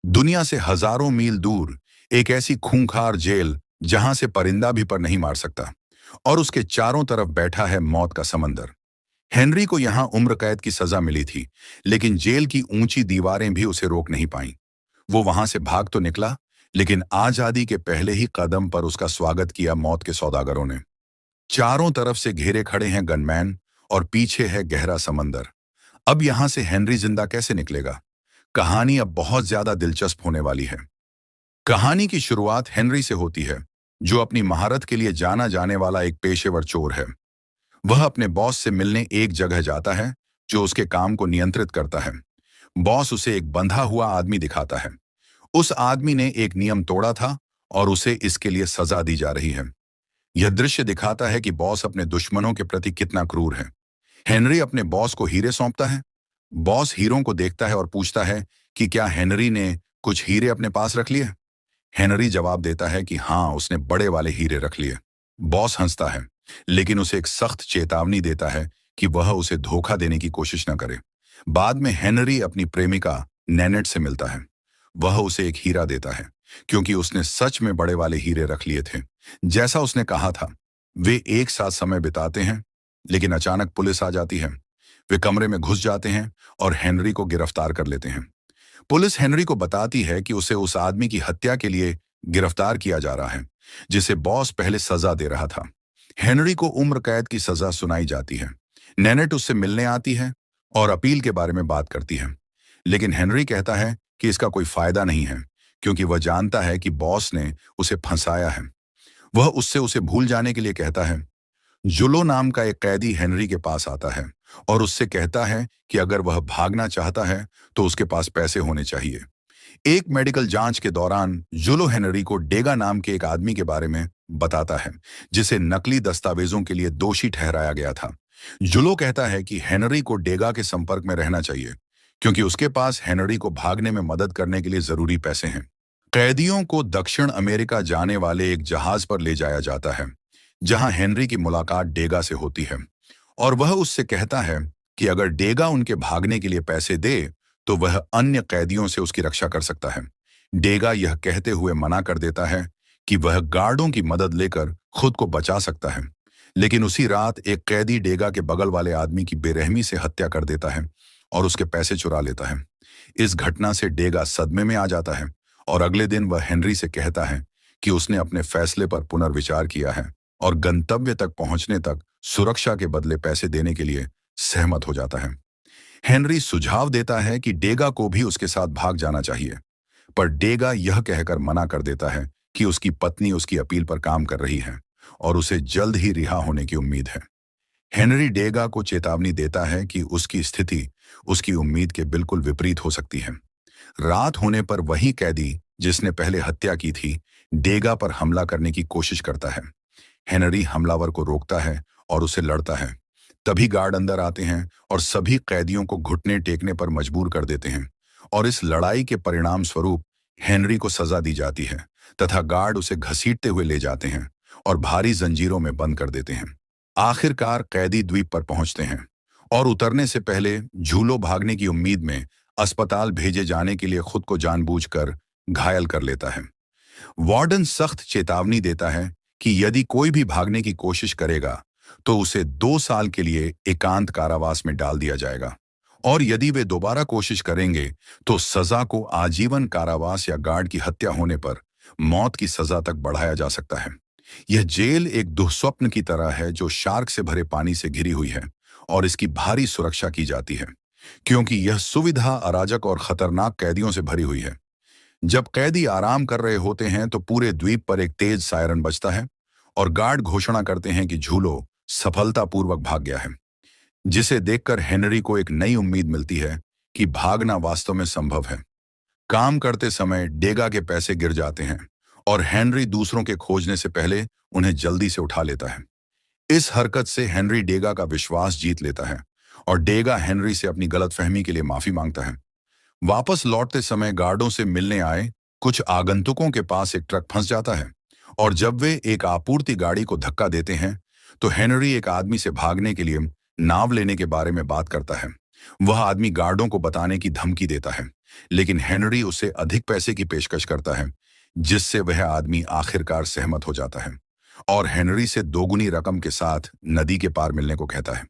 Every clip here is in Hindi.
दुनिया से हजारों मील दूर एक ऐसी खूंखार जेल जहां से परिंदा भी पर नहीं मार सकता, और उसके चारों तरफ बैठा है मौत का समंदर। हेनरी को यहां उम्र कैद की सजा मिली थी, लेकिन जेल की ऊंची दीवारें भी उसे रोक नहीं पाईं। वो वहां से भाग तो निकला, लेकिन आजादी के पहले ही कदम पर उसका स्वागत किया मौत के सौदागरों ने। चारों तरफ से घेरे खड़े हैं गनमैन, और पीछे है गहरा समंदर। अब यहां से हेनरी जिंदा कैसे निकलेगा? कहानी अब बहुत ज्यादा दिलचस्प होने वाली है। कहानी की शुरुआत हेनरी से होती है, जो अपनी महारत के लिए जाना जाने वाला एक पेशेवर चोर है। वह अपने बॉस से मिलने एक जगह जाता है, जो उसके काम को नियंत्रित करता है। बॉस उसे एक बंधा हुआ आदमी दिखाता है। उस आदमी ने एक नियम तोड़ा था, और उसे इसके लिए सजा दी जा रही है। यह दृश्य दिखाता है कि बॉस अपने दुश्मनों के प्रति कितना क्रूर है। हेनरी अपने बॉस को हीरे सौंपता है। बॉस हीरों को देखता है और पूछता है कि क्या हेनरी ने कुछ हीरे अपने पास रख लिए। हेनरी जवाब देता है कि हाँ, उसने बड़े वाले हीरे रख लिए। बॉस हंसता है, लेकिन उसे एक सख्त चेतावनी देता है कि वह उसे धोखा देने की कोशिश न करे। बाद में हेनरी अपनी प्रेमिका नैनेट से मिलता है। वह उसे एक हीरा देता है, क्योंकि उसने सच में बड़े वाले हीरे रख लिए थे, जैसा उसने कहा था। वे एक साथ समय बिताते हैं, लेकिन अचानक पुलिस आ जाती है। वे कमरे में घुस जाते हैं और हेनरी को गिरफ्तार कर लेते हैं। पुलिस हेनरी को बताती है कि उसे उस आदमी की हत्या के लिए गिरफ्तार किया जा रहा है, जिसे बॉस पहले सजा दे रहा था। हेनरी को उम्र कैद की सजा सुनाई जाती है। नैनेट उससे मिलने आती है और अपील के बारे में बात करती है, लेकिन हेनरी कहता है कि इसका कोई फायदा नहीं है, क्योंकि वह जानता है कि बॉस ने उसे फंसाया है। वह उससे उसे भूल जाने के लिए कहता है। जुलो नाम का एक कैदी हेनरी के पास आता है और उससे कहता है कि अगर वह भागना चाहता है तो उसके पास पैसे होने चाहिए। एक मेडिकल जांच के दौरान जुलो हेनरी को डेगा नाम के एक आदमी के बारे में बताता है, जिसे नकली दस्तावेजों के लिए दोषी ठहराया गया था। जुलो कहता है कि हेनरी को डेगा के संपर्क में रहना चाहिए, क्योंकि उसके पास हेनरी को भागने में मदद करने के लिए जरूरी पैसे हैं। कैदियों को दक्षिण अमेरिका जाने वाले एक जहाज पर ले जाया जाता है, जहां हेनरी की मुलाकात डेगा से होती है, और वह उससे कहता है कि अगर डेगा उनके भागने के लिए पैसे दे तो वह अन्य कैदियों से उसकी रक्षा कर सकता है। डेगा यह कहते हुए मना कर देता है कि वह गार्डों की मदद लेकर खुद को बचा सकता है, लेकिन उसी रात एक कैदी डेगा के बगल वाले आदमी की बेरहमी से हत्या कर देता है और उसके पैसे चुरा लेता है। इस घटना से डेगा सदमे में आ जाता है, और अगले दिन वह हेनरी से कहता है कि उसने अपने फैसले पर पुनर्विचार किया है और गंतव्य तक पहुंचने तक सुरक्षा के बदले पैसे देने के लिए सहमत हो जाता है। हेनरी सुझाव देता है कि डेगा को भी उसके साथ भाग जाना चाहिए, पर डेगा यह कहकर मना कर देता है कि उसकी पत्नी उसकी अपील पर काम कर रही है और उसे जल्द ही रिहा होने की उम्मीद है। हेनरी डेगा को चेतावनी देता है कि उसकी स्थिति उसकी उम्मीद के बिल्कुल विपरीत हो सकती है। रात होने पर वही कैदी जिसने पहले हत्या की थी, डेगा पर हमला करने की कोशिश करता है। हेनरी हमलावर को रोकता है और उसे लड़ता है। तभी गार्ड अंदर आते हैं और सभी कैदियों को घुटने टेकने पर मजबूर कर देते हैं, और इस लड़ाई के परिणाम स्वरूप हेनरी को सजा दी जाती है तथा गार्ड उसे घसीटते हुए ले जाते हैं और भारी जंजीरों में बंद कर देते हैं। आखिरकार कैदी द्वीप पर पहुंचते हैं, और उतरने से पहले झूलो भागने की उम्मीद में अस्पताल भेजे जाने के लिए खुद को जानबूझकर घायल कर लेता है। वार्डन सख्त चेतावनी देता है कि यदि कोई भी भागने की कोशिश करेगा तो उसे 2 साल के लिए एकांत कारावास में डाल दिया जाएगा, और यदि वे दोबारा कोशिश करेंगे तो सजा को आजीवन कारावास या गार्ड की हत्या होने पर मौत की सजा तक बढ़ाया जा सकता है। यह जेल एक दुःस्वप्न की तरह है जो शार्क से भरे पानी से घिरी हुई है, और इसकी भारी सुरक्षा की जाती है, क्योंकि यह सुविधा अराजक और खतरनाक कैदियों से भरी हुई है। जब कैदी आराम कर रहे होते हैं तो पूरे द्वीप पर एक तेज सायरन बजता है, और गार्ड घोषणा करते हैं कि झूलो सफलतापूर्वक भाग गया है, जिसे देखकर हेनरी को एक नई उम्मीद मिलती है कि भागना वास्तव में संभव है। काम करते समय डेगा के पैसे गिर जाते हैं, और हेनरी दूसरों के खोजने से पहले उन्हें जल्दी से उठा लेता है। इस हरकत से हेनरी डेगा का विश्वास जीत लेता है, और डेगा हेनरी से अपनी गलतफहमी के लिए माफी मांगता है। वापस लौटते समय गार्डों से मिलने आए कुछ आगंतुकों के पास एक ट्रक फंस जाता है, और जब वे एक आपूर्ति गाड़ी को धक्का देते हैं तो हेनरी एक आदमी से भागने के लिए नाव लेने के बारे में बात करता है। वह आदमी गार्डों को बताने की धमकी देता है लेकिन हेनरी उसे अधिक पैसे की पेशकश करता है, जिससे वह आदमी आखिरकार सहमत हो जाता है और हेनरी से दोगुनी रकम के साथ नदी के पार मिलने को कहता है।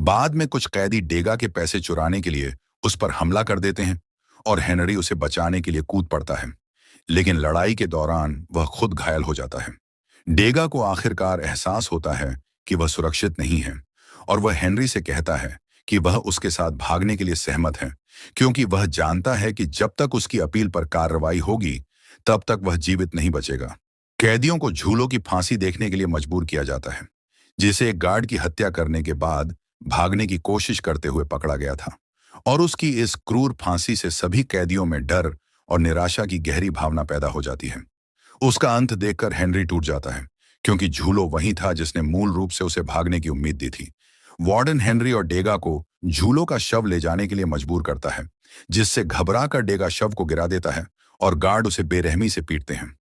बाद में कुछ कैदी डेगा के पैसे चुराने के लिए उस पर हमला कर देते हैं और हेनरी उसे बचाने के लिए कूद पड़ता है, लेकिन लड़ाई के दौरान वह खुद घायल हो जाता है। डेगा को आखिरकार एहसास होता है कि वह सुरक्षित नहीं है और वह हेनरी से कहता है कि वह उसके साथ भागने के लिए सहमत है, क्योंकि वह जानता है कि जब तक उसकी अपील पर कार्रवाई होगी तब तक वह जीवित नहीं बचेगा। कैदियों को झूलों की फांसी देखने के लिए मजबूर किया जाता है, जिसे एक गार्ड की हत्या करने के बाद भागने की कोशिश करते हुए पकड़ा गया था, और उसकी इस क्रूर फांसी से सभी कैदियों में डर और निराशा की गहरी भावना पैदा हो जाती है। उसका अंत देखकर हेनरी टूट जाता है, क्योंकि झूलो वही था जिसने मूल रूप से उसे भागने की उम्मीद दी थी। वार्डन हेनरी और डेगा को झूलो का शव ले जाने के लिए मजबूर करता है, जिससे घबरा कर डेगा शव को गिरा देता है और गार्ड उसे बेरहमी से पीटते हैं।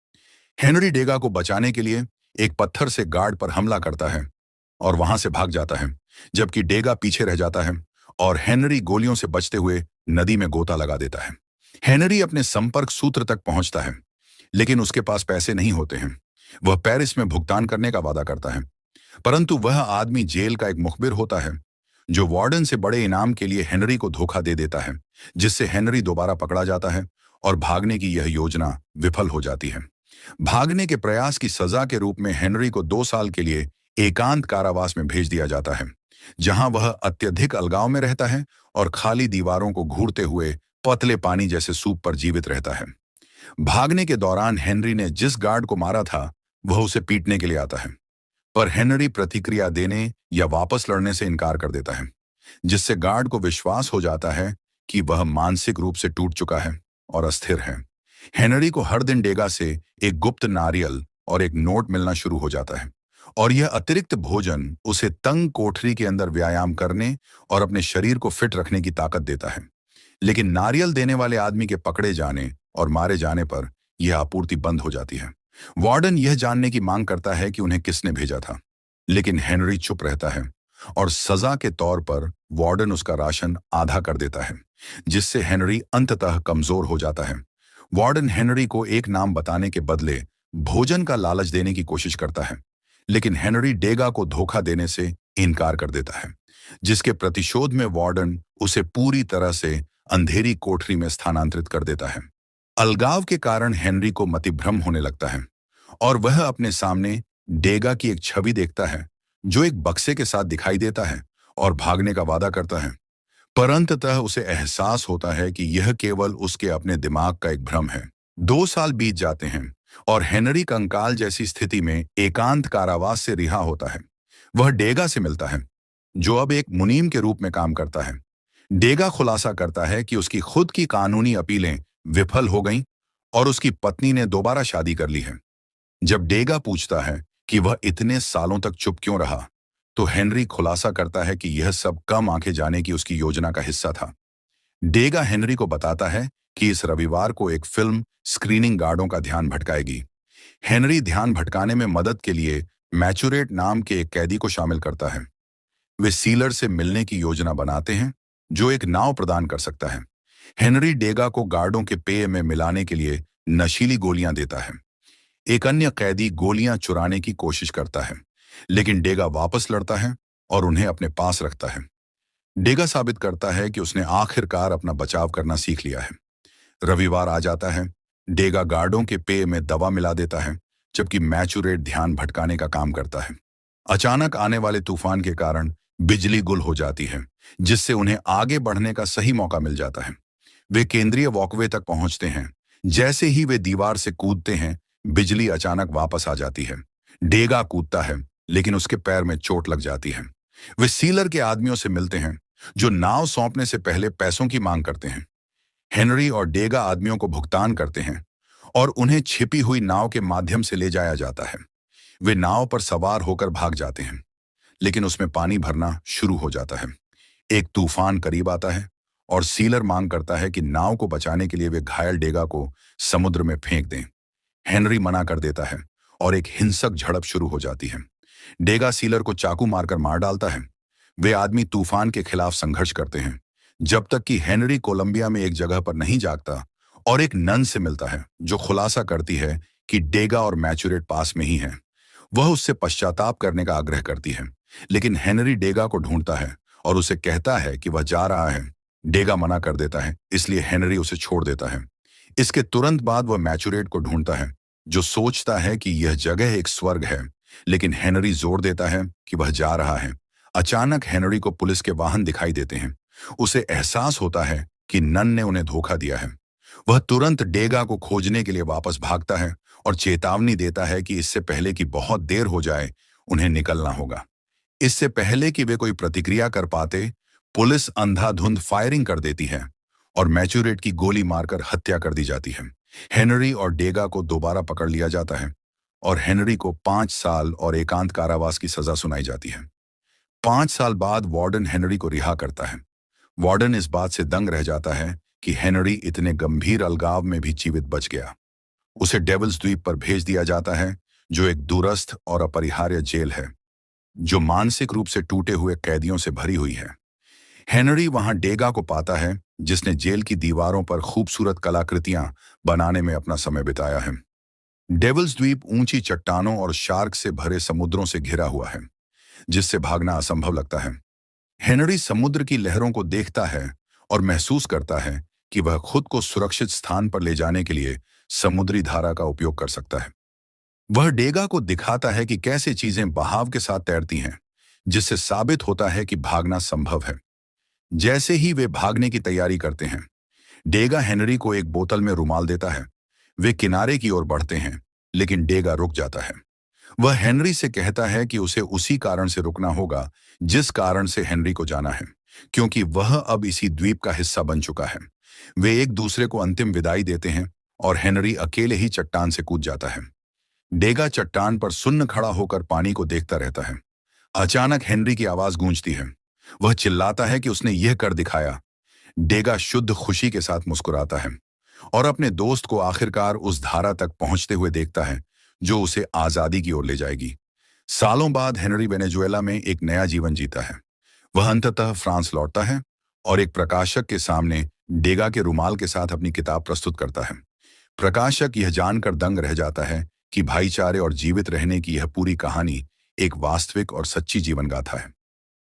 हेनरी डेगा को बचाने के लिए एक पत्थर से गार्ड पर हमला करता है और वहां से भाग जाता है, जबकि डेगा पीछे रह जाता है और हेनरी गोलियों से बचते हुए नदी में गोता लगा देता है। हेनरी अपने संपर्क सूत्र तक पहुंचता है, लेकिन उसके पास पैसे नहीं होते हैं। वह पेरिस में भुगतान करने का वादा करता है, परंतु वह आदमी जेल का एक मुखबिर होता है, जो वार्डन से बड़े इनाम के लिए हेनरी को धोखा दे देता है, जिससे हेनरी दोबारा पकड़ा जाता है और भागने की यह योजना विफल हो जाती है। भागने के प्रयास की सजा के रूप में हेनरी को 2 साल के लिए एकांत कारावास में भेज दिया जाता है, जहां वह अत्यधिक अलगाव में रहता है और खाली दीवारों को घूरते हुए पतले पानी जैसे सूप पर जीवित रहता है। भागने के दौरान हेनरी ने जिस गार्ड को मारा था वह उसे पीटने के लिए आता है, पर हेनरी प्रतिक्रिया देने या वापस लड़ने से इनकार कर देता है, जिससे गार्ड को विश्वास हो जाता है कि वह मानसिक रूप से टूट चुका है और अस्थिर है। हेनरी को हर दिन डेगा से एक गुप्त नारियल और एक नोट मिलना शुरू हो जाता है, और यह अतिरिक्त भोजन उसे तंग कोठरी के अंदर व्यायाम करने और अपने शरीर को फिट रखने की ताकत देता है। लेकिन नारियल देने वाले आदमी के पकड़े जाने और मारे जाने पर यह आपूर्ति बंद हो जाती है। वार्डन यह जानने की मांग करता है कि उन्हें किसने भेजा था, लेकिन हेनरी चुप रहता है और सजा के तौर पर वार्डन उसका राशन आधा कर देता है, जिससे हेनरी अंततः कमजोर हो जाता है। वार्डन हेनरी को एक नाम बताने के बदले भोजन का लालच देने की कोशिश करता है, लेकिन हेनरी डेगा को धोखा देने से इनकार कर देता है, जिसके प्रतिशोध में वार्डन उसे पूरी तरह से अंधेरी कोठरी में स्थानांतरित कर देता है। अलगाव के कारण हेनरी को मतिभ्रम होने लगता है और वह अपने सामने डेगा की एक छवि देखता है, जो एक बक्से के साथ दिखाई देता है और भागने का वादा करता है, पर अंततः उसे एहसास होता है कि यह केवल उसके अपने दिमाग का एक भ्रम है। 2 साल बीत जाते हैं और हेनरी कंकाल जैसी स्थिति में एकांत कारावास से रिहा होता है। वह डेगा से मिलता है, जो अब एक मुनीम के रूप में काम करता है। डेगा खुलासा करता है कि उसकी खुद की कानूनी अपीलें विफल हो गईं और उसकी पत्नी ने दोबारा शादी कर ली है। जब डेगा पूछता है कि वह इतने सालों तक चुप क्यों रहा, तो हेनरी खुलासा करता है कि यह सब कम आंखें जाने की उसकी योजना का हिस्सा था। डेगा हेनरी को बताता है कि इस रविवार को एक फिल्म स्क्रीनिंग गार्डों का ध्यान भटकाएगी। हेनरी ध्यान भटकाने में मदद के लिए मैचुरेट नाम के एक कैदी को शामिल करता है। वे सीलर से मिलने की योजना बनाते हैं, जो एक नाव प्रदान कर सकता है। हेनरी डेगा को गार्डों के पेय में मिलाने के लिए नशीली गोलियां देता है। एक अन्य कैदी गोलियां चुराने की कोशिश करता है, लेकिन डेगा वापस लड़ता है और उन्हें अपने पास रखता है। डेगा साबित करता है कि उसने आखिरकार अपना बचाव करना सीख लिया है। रविवार आ जाता है। डेगा गार्डों के पेय में दवा मिला देता है, जबकि मैचुरेट ध्यान भटकाने का काम करता है। अचानक आने वाले तूफान के कारण बिजली गुल हो जाती है, जिससे उन्हें आगे बढ़ने का सही मौका मिल जाता है। वे केंद्रीय वॉकवे तक पहुंचते हैं। जैसे ही वे दीवार से कूदते हैं, बिजली अचानक वापस आ जाती है। डेगा कूदता है, लेकिन उसके पैर में चोट लग जाती है। वे सीलर के आदमियों से मिलते हैं, जो नाव सौंपने से पहले पैसों की मांग करते हैं। हेनरी और डेगा आदमियों को भुगतान करते हैं और उन्हें छिपी हुई नाव के माध्यम से ले जाया जाता है। वे नाव पर सवार होकर भाग जाते हैं, लेकिन उसमें पानी भरना शुरू हो जाता है। एक तूफान करीब आता है और सीलर मांग करता है कि नाव को बचाने के लिए वे घायल डेगा को समुद्र में फेंक दें। हेनरी मना कर देता है और एक हिंसक झड़प शुरू हो जाती है। डेगा सीलर को चाकू मारकर मार डालता है। वे आदमी तूफान के खिलाफ संघर्ष करते हैं, जब तक कि हेनरी कोलंबिया में एक जगह पर नहीं जागता और एक नन से मिलता है जो खुलासा करती है कि डेगा और मैचुरेट पास में ही हैं। वह उससे पश्चाताप करने का आग्रह करती है, लेकिन हेनरी डेगा को ढूंढता है और उसे कहता है कि वह जा रहा है। डेगा मना कर देता है, इसलिए हेनरी उसे छोड़ देता है। इसके तुरंत बाद वह मैचुरेट को ढूंढता है, जो सोचता है कि यह जगह एक स्वर्ग है, लेकिन हेनरी जोर देता है कि वह जा रहा है। अचानक हेनरी को पुलिस के वाहन दिखाई देते हैं। उसे एहसास होता है कि नन ने उन्हें धोखा दिया है। वह तुरंत डेगा को खोजने के लिए वापस भागता है और चेतावनी देता है कि इससे पहले कि बहुत देर हो जाए, उन्हें निकलना होगा। इससे पहले कि वे कोई प्रतिक्रिया कर पाते, पुलिस अंधाधुंध फायरिंग कर देती है और मैचुरेट की गोली मारकर हत्या कर दी जाती है। हेनरी और डेगा को दोबारा पकड़ लिया जाता है और हेनरी को 5 साल और एकांत कारावास की सजा सुनाई जाती है। 5 साल बाद वार्डन हेनरी को रिहा करता है। वार्डन इस बात से दंग रह जाता है कि हेनरी इतने गंभीर अलगाव में भी जीवित बच गया। उसे डेविल्स द्वीप पर भेज दिया जाता है, जो एक दूरस्थ और अपरिहार्य जेल है, जो मानसिक रूप से टूटे हुए कैदियों से भरी हुई है। हेनरी वहां डेगा को पाता है, जिसने जेल की दीवारों पर खूबसूरत कलाकृतियां बनाने में अपना समय बिताया है। डेविल्स द्वीप ऊंची चट्टानों और शार्क से भरे समुद्रों से घिरा हुआ है, जिससे भागना असंभव लगता है। हेनरी समुद्र की लहरों को देखता है और महसूस करता है कि वह खुद को सुरक्षित स्थान पर ले जाने के लिए समुद्री धारा का उपयोग कर सकता है। वह डेगा को दिखाता है कि कैसे चीजें बहाव के साथ तैरती हैं, जिससे साबित होता है कि भागना संभव है। जैसे ही वे भागने की तैयारी करते हैं, डेगा हेनरी को एक बोतल में रुमाल देता है। वे किनारे की ओर बढ़ते हैं, लेकिन डेगा रुक जाता है। वह हेनरी से कहता है कि उसे उसी कारण से रुकना होगा जिस कारण से हेनरी को जाना है, क्योंकि वह अब इसी द्वीप का हिस्सा बन चुका है। वे एक दूसरे को अंतिम विदाई देते हैं और हेनरी अकेले ही चट्टान से कूद जाता है। डेगा चट्टान पर सुन्न खड़ा होकर पानी को देखता रहता है। अचानक हेनरी की आवाज गूंजती है। वह चिल्लाता है कि उसने यह कर दिखाया। डेगा शुद्ध खुशी के साथ मुस्कुराता है और अपने दोस्त को आखिरकार उस धारा तक पहुंचते हुए देखता है जो उसे आजादी की ओर ले जाएगी। सालों बाद हेनरी वेनेजुएला में एक नया जीवन जीता है। वह अंततः फ्रांस लौटता है और एक प्रकाशक के सामने डेगा के रुमाल के साथ अपनी किताब प्रस्तुत करता है। प्रकाशक यह जानकर दंग रह जाता है कि भाईचारे और जीवित रहने की यह पूरी कहानी एक वास्तविक और सच्ची जीवन गाथा है।